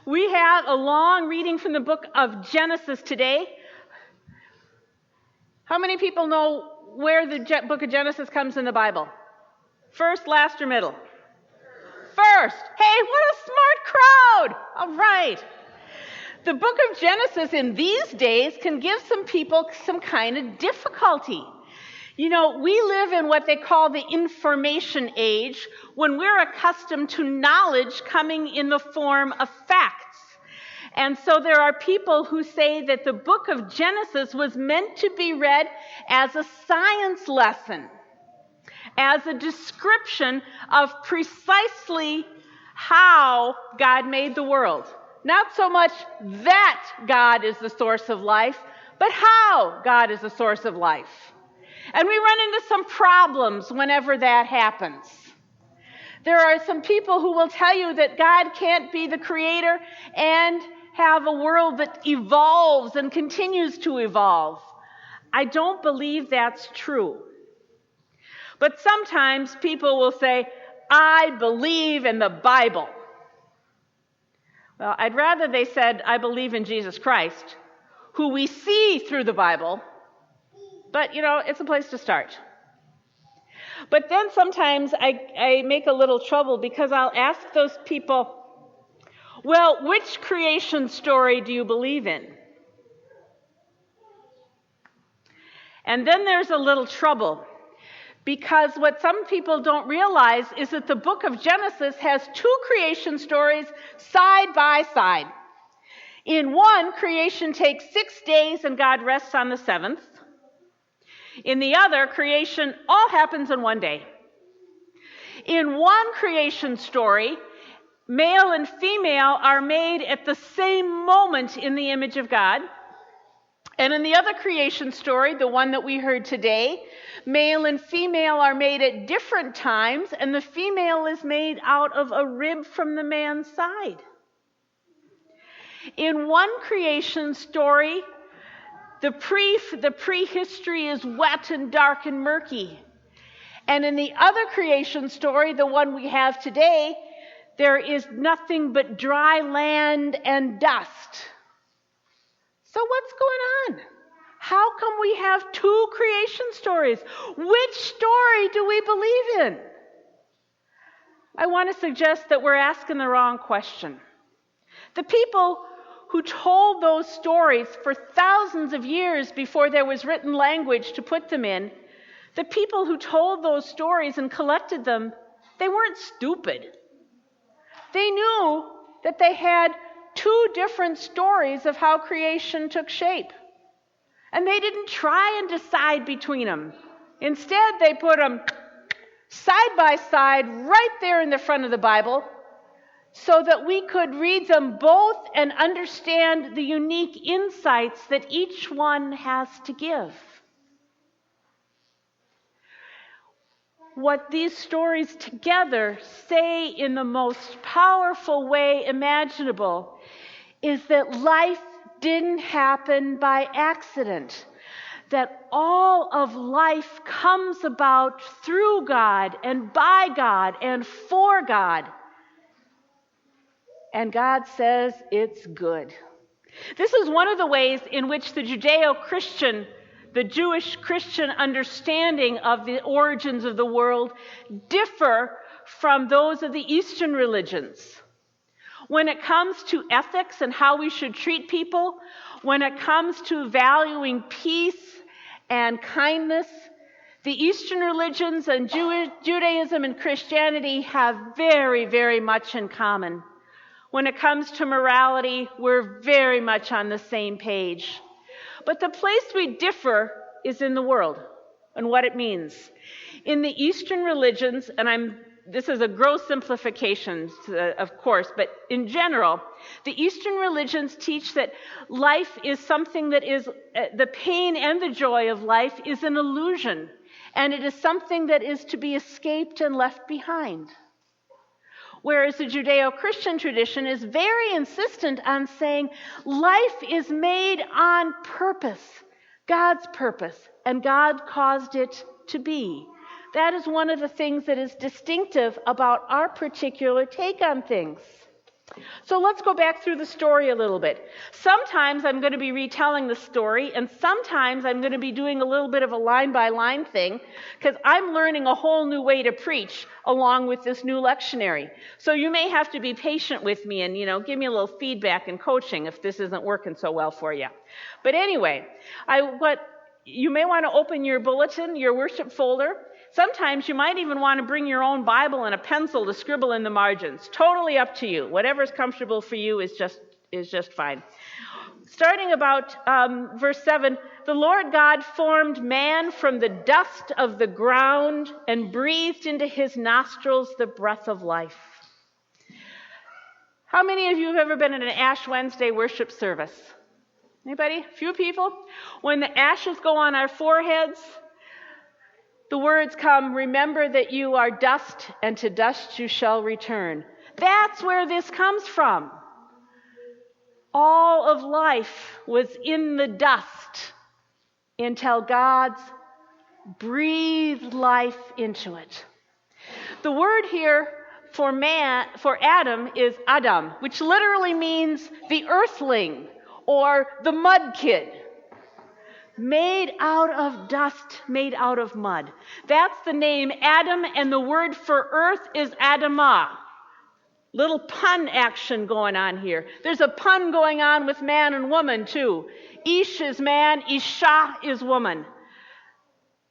We have a long reading from the book of Genesis today. How many people know where the book of Genesis comes in the Bible? First, last, or middle? First. Hey, what a smart crowd. All right. The book of Genesis in these days can give some people some kind of difficulty. You know, we live in what they call the information age, when we're accustomed to knowledge coming in the form of facts. And so there are people who say that the book of Genesis was meant to be read as a science lesson, as a description of precisely how God made the world. Not so much that God is the source of life, but how God is the source of life. And we run into some problems whenever that happens. There are some people who will tell you that God can't be the creator and have a world that evolves and continues to evolve. I don't believe that's true. But sometimes people will say, I believe in the Bible. Well, I'd rather they said, I believe in Jesus Christ, who we see through the Bible. But, you know, it's a place to start. But then sometimes I make a little trouble because I'll ask those people, well, which creation story do you believe in? And then there's a little trouble, because what some people don't realize is that the book of Genesis has two creation stories side by side. In one, creation takes 6 days and God rests on the seventh. In the other, creation all happens in one day. In one creation story, male and female are made at the same moment in the image of God. And in the other creation story, the one that we heard today, male and female are made at different times, and the female is made out of a rib from the man's side. In one creation story, the prehistory is wet and dark and murky. And in the other creation story, the one we have today, there is nothing but dry land and dust. So what's going on? How come we have two creation stories? Which story do we believe in? I want to suggest that we're asking the wrong question. The people who told those stories for thousands of years before there was written language to put them in, the people who told those stories and collected them, they weren't stupid. They knew that they had two different stories of how creation took shape. And they didn't try and decide between them. Instead, they put them side by side right there in the front of the Bible, so that we could read them both and understand the unique insights that each one has to give. What these stories together say in the most powerful way imaginable is that life didn't happen by accident, that all of life comes about through God and by God and for God. And God says it's good. This is one of the ways in which the Judeo-Christian, the Jewish Christian understanding of the origins of the world differ from those of the Eastern religions. When it comes to ethics and how we should treat people, when it comes to valuing peace and kindness, the Eastern religions and Judaism and Christianity have very, very much in common. When it comes to morality, we're very much on the same page. But the place we differ is in the world and what it means. In the Eastern religions, and this is a gross simplification, of course, but in general, the Eastern religions teach that life is something that is, the pain and the joy of life is an illusion, and it is something that is to be escaped and left behind. Whereas the Judeo-Christian tradition is very insistent on saying life is made on purpose, God's purpose, and God caused it to be. That is one of the things that is distinctive about our particular take on things. So let's go back through the story a little bit. Sometimes I'm going to be retelling the story, and sometimes I'm going to be doing a little bit of a line-by-line thing, because I'm learning a whole new way to preach along with this new lectionary. So you may have to be patient with me and, give me a little feedback and coaching if this isn't working so well for you. But anyway, you may want to open your bulletin, your worship folder. Sometimes you might even want to bring your own Bible and a pencil to scribble in the margins. Totally up to you. Whatever's comfortable for you is just fine. Starting about verse 7, the Lord God formed man from the dust of the ground and breathed into his nostrils the breath of life. How many of you have ever been in an Ash Wednesday worship service? Anybody? A few people? When the ashes go on our foreheads, the words come, remember that you are dust, and to dust you shall return. That's where this comes from. All of life was in the dust until God breathed life into it. The word here for Adam is Adam, which literally means the earthling or the mud kid. Made out of dust, made out of mud. That's the name Adam, and the word for earth is Adamah. Little pun action going on here. There's a pun going on with man and woman too. Ish is man, Isha is woman.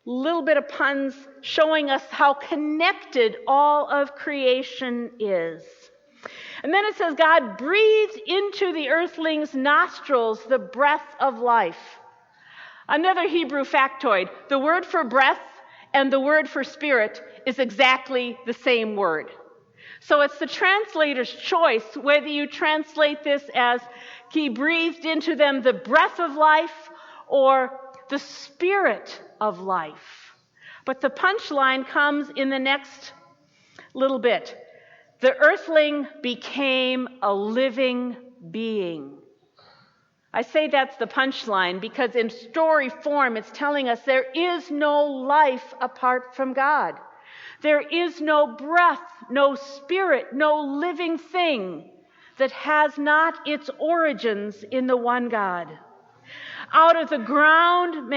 Little bit of puns showing us how connected all of creation is. And then it says God breathed into the earthling's nostrils the breath of life. Another Hebrew factoid, the word for breath and the word for spirit is exactly the same word. So it's the translator's choice whether you translate this as he breathed into them the breath of life or the spirit of life. But the punchline comes in the next little bit. The earthling became a living being. I say that's the punchline because in story form it's telling us there is no life apart from God. There is no breath, no spirit, no living thing that has not its origins in the one God. Out of the ground,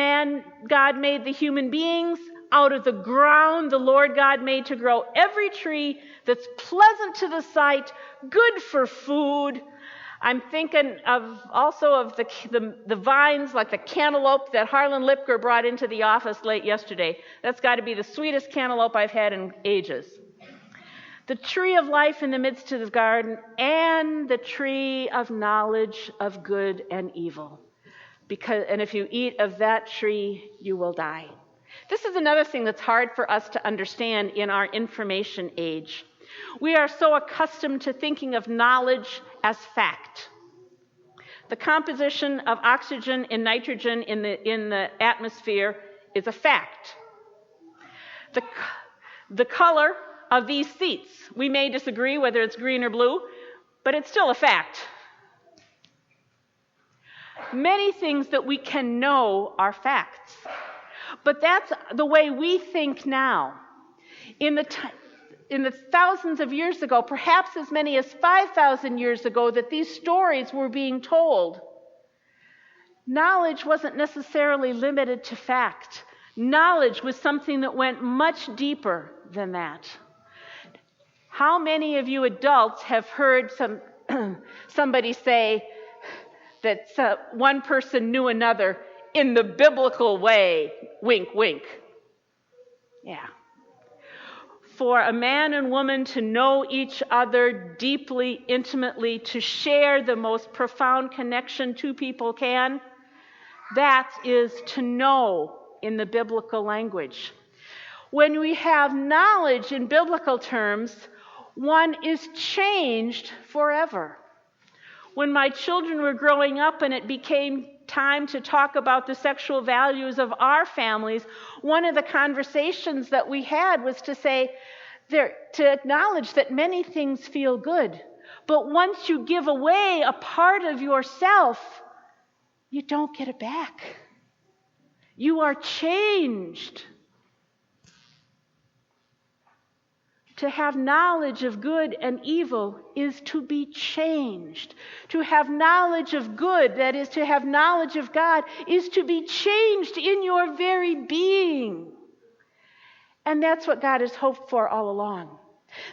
God made the human beings. Out of the ground, the Lord God made to grow every tree that's pleasant to the sight, good for food. I'm thinking also of the vines, like the cantaloupe that Harlan Lipker brought into the office late yesterday. That's got to be the sweetest cantaloupe I've had in ages. The tree of life in the midst of the garden, and the tree of knowledge of good and evil. And if you eat of that tree, you will die. This is another thing that's hard for us to understand in our information age. We are so accustomed to thinking of knowledge as fact. The composition of oxygen and nitrogen in the atmosphere is a fact. The color of these seats, we may disagree whether it's green or blue, but it's still a fact. Many things that we can know are facts. But that's the way we think now. In the thousands of years ago, perhaps as many as 5,000 years ago, that these stories were being told, knowledge wasn't necessarily limited to fact. Knowledge was something that went much deeper than that. How many of you adults have heard somebody say that one person knew another in the biblical way, wink, wink? Yeah. For a man and woman to know each other deeply, intimately, to share the most profound connection two people can, that is to know in the biblical language. When we have knowledge in biblical terms, one is changed forever. When my children were growing up and it became time to talk about the sexual values of our families, one of the conversations that we had was to acknowledge that many things feel good, but once you give away a part of yourself, you don't get it back. You are changed. to have knowledge of good and evil is to be changed. To have knowledge of good, that is, to have knowledge of God, is to be changed in your very being. And that's what God has hoped for all along.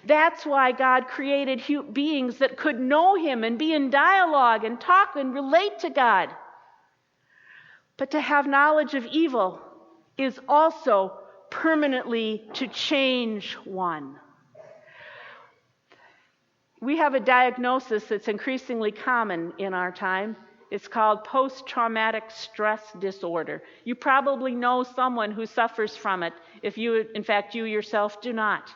That's why God created beings that could know Him and be in dialogue and talk and relate to God. But to have knowledge of evil is also permanently to change one. We have a diagnosis that's increasingly common in our time. It's called post-traumatic stress disorder. You probably know someone who suffers from it, if you, in fact, you yourself do not.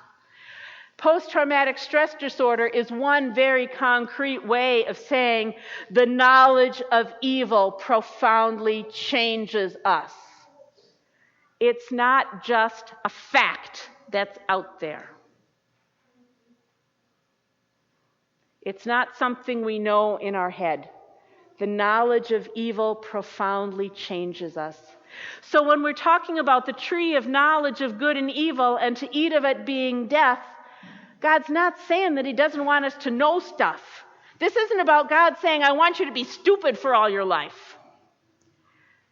Post-traumatic stress disorder is one very concrete way of saying the knowledge of evil profoundly changes us. It's not just a fact that's out there. It's not something we know in our head. The knowledge of evil profoundly changes us. So when we're talking about the tree of knowledge of good and evil and to eat of it being death, God's not saying that He doesn't want us to know stuff. This isn't about God saying, I want you to be stupid for all your life.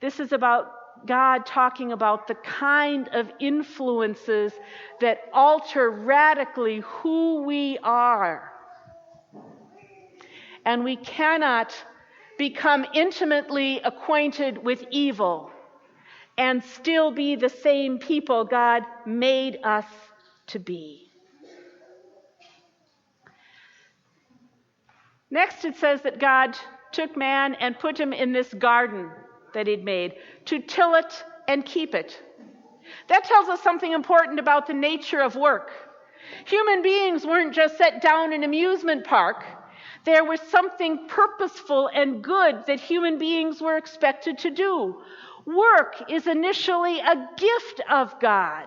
This is about God talking about the kind of influences that alter radically who we are. And we cannot become intimately acquainted with evil and still be the same people God made us to be. Next, it says that God took man and put him in this garden that He'd made to till it and keep it. That tells us something important about the nature of work. Human beings weren't just set down in an amusement park. There was something purposeful and good that human beings were expected to do. Work is initially a gift of God.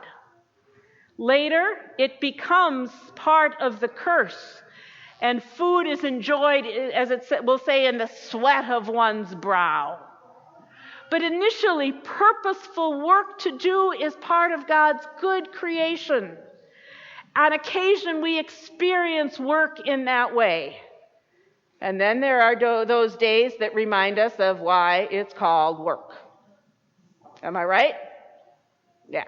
Later, it becomes part of the curse, and food is enjoyed, as it will say, in the sweat of one's brow. But initially, purposeful work to do is part of God's good creation. On occasion, we experience work in that way. And then there are those days that remind us of why it's called work. Am I right? Yeah.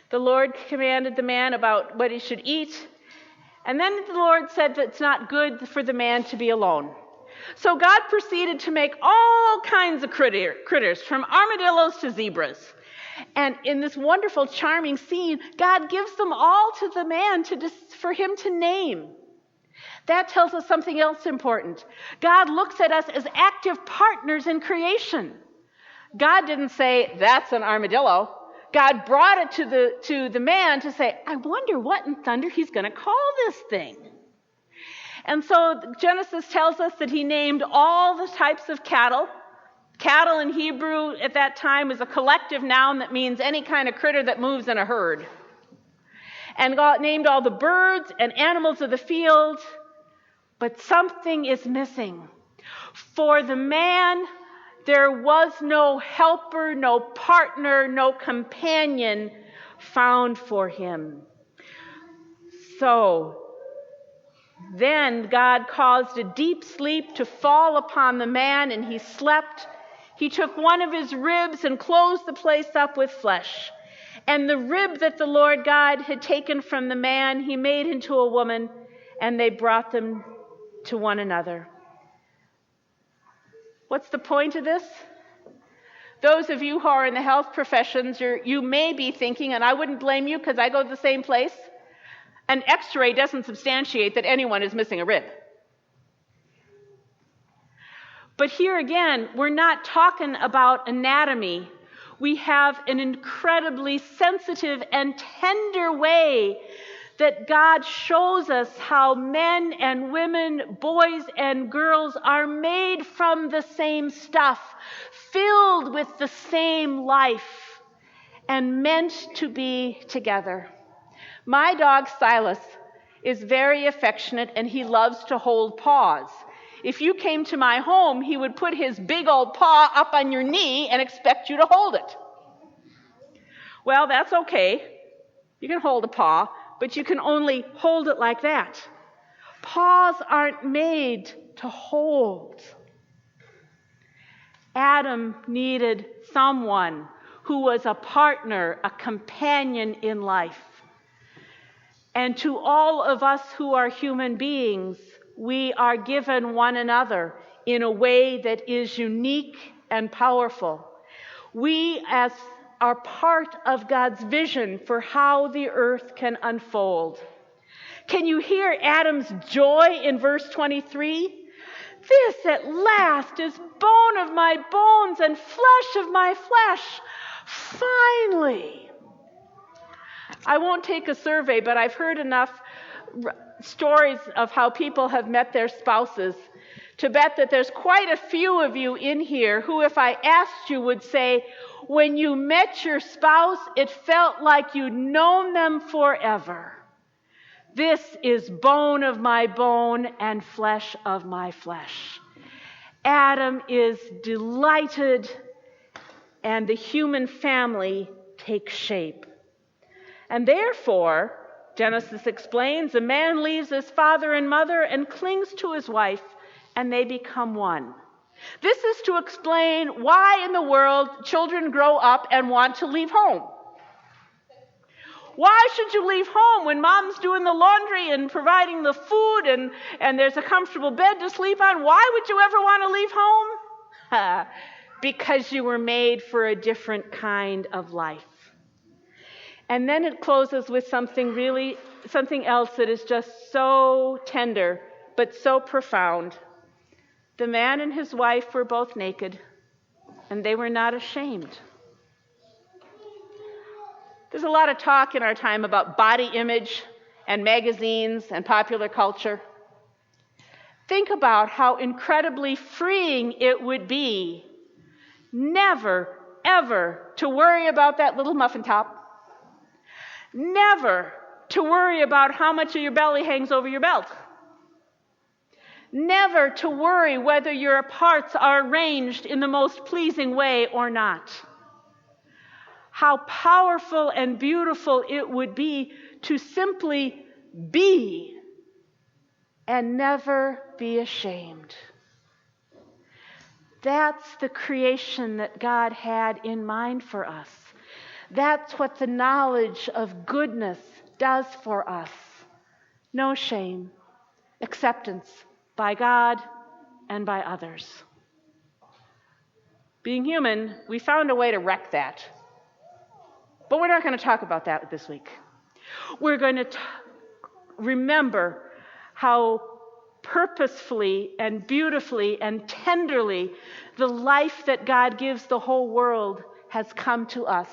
The Lord commanded the man about what he should eat. And then the Lord said that it's not good for the man to be alone. So God proceeded to make all kinds of critters, from armadillos to zebras. And in this wonderful, charming scene, God gives them all to the man for him to name. That tells us something else important. God looks at us as active partners in creation. God didn't say, that's an armadillo. God brought it to the man to say, I wonder what in thunder he's going to call this thing. And so Genesis tells us that He named all the types of cattle. Cattle in Hebrew at that time is a collective noun that means any kind of critter that moves in a herd. And God named all the birds and animals of the field, but something is missing. For the man, there was no helper, no partner, no companion found for him. So then God caused a deep sleep to fall upon the man, and he slept. He took one of his ribs and closed the place up with flesh. And the rib that the Lord God had taken from the man, He made into a woman, and they brought them to one another. What's the point of this? Those of you who are in the health professions, you may be thinking, and I wouldn't blame you because I go to the same place, an X-ray doesn't substantiate that anyone is missing a rib. But here again, we're not talking about anatomy. We have an incredibly sensitive and tender way that God shows us how men and women, boys and girls are made from the same stuff, filled with the same life, and meant to be together. My dog Silas is very affectionate, and he loves to hold paws. If you came to my home, he would put his big old paw up on your knee and expect you to hold it. Well, that's okay. You can hold a paw, but you can only hold it like that. Paws aren't made to hold. Adam needed someone who was a partner, a companion in life. And to all of us who are human beings, we are given one another in a way that is unique and powerful. We are part of God's vision for how the earth can unfold. Can you hear Adam's joy in verse 23? This at last is bone of my bones and flesh of my flesh. Finally. I won't take a survey, but I've heard enough stories of how people have met their spouses to bet that there's quite a few of you in here who, if I asked you, would say, when you met your spouse, it felt like you'd known them forever. This is bone of my bone and flesh of my flesh. Adam is delighted, and the human family takes shape. And therefore, Genesis explains, a man leaves his father and mother and clings to his wife, and they become one. This is to explain why in the world children grow up and want to leave home. Why should you leave home when mom's doing the laundry and providing the food and there's a comfortable bed to sleep on? Why would you ever want to leave home? Because you were made for a different kind of life. And then it closes with something else that is just so tender, but so profound. The man and his wife were both naked, and they were not ashamed. There's a lot of talk in our time about body image and magazines and popular culture. Think about how incredibly freeing it would be never, ever to worry about that little muffin top. Never to worry about how much of your belly hangs over your belt. Never to worry whether your parts are arranged in the most pleasing way or not. How powerful and beautiful it would be to simply be and never be ashamed. That's the creation that God had in mind for us. That's what the knowledge of goodness does for us. No shame, acceptance by God and by others. Being human, we found a way to wreck that. But we're not going to talk about that this week. We're going to remember how purposefully and beautifully and tenderly the life that God gives the whole world has come to us.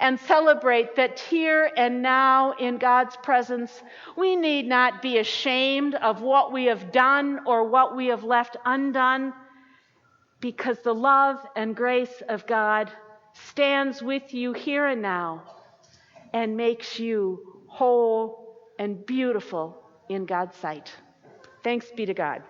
And celebrate that here and now in God's presence, we need not be ashamed of what we have done or what we have left undone, because the love and grace of God stands with you here and now and makes you whole and beautiful in God's sight. Thanks be to God.